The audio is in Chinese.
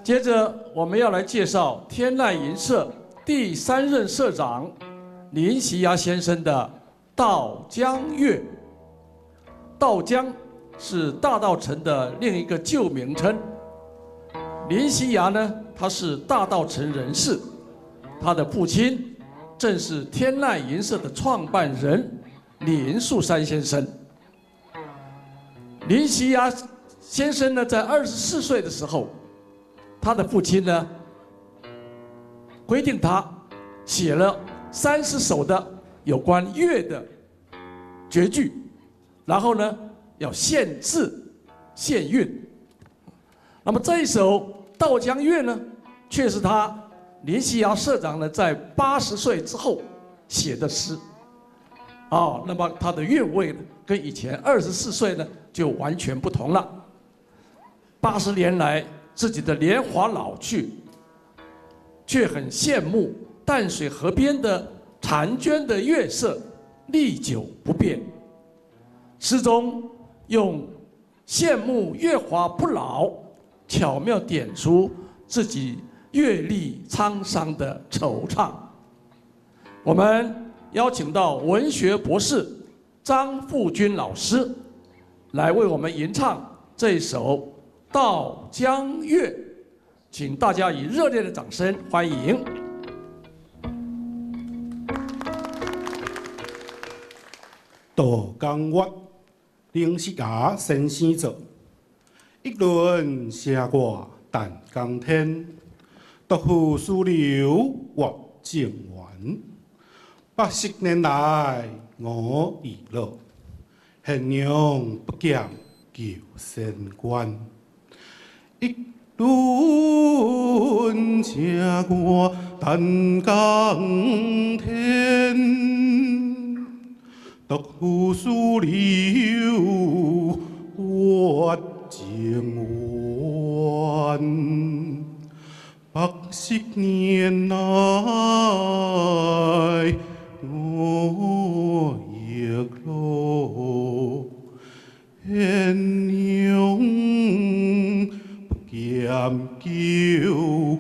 接着我们要来介绍天籁银社第3任社长林锡涯先生的道江乐。道江是大稻埕的另一个旧名称。林锡涯呢，他是大稻埕人士，他的父亲正是天籁银社的创办人林树山先生。林锡涯先生呢，在24岁的时候，他的父亲呢规定他写了30首的有关乐的绝句，然后呢要限字限韵。那么这一首《道江乐》呢，却是他林锡涯社长呢在80岁之后写的诗。那么他的韵味呢，跟以前24岁呢就完全不同了。80年来，自己的年华老去，却很羡慕淡水河边的婵娟的月色历久不变。诗中用羡慕月华不老，巧妙点出自己阅历沧桑的惆怅。我们邀请到文学博士张富君老师来为我们吟唱这首《道江乐》，请大家以热烈的掌声欢迎。道江乐，林锡涯先生作。一轮霞挂淡江天，独负丝流月正圆。80年来我已老，现娘不见旧仙关。一轮霞挂淡江天，独负丝流月正圆。80年来我亦老，现娘不见旧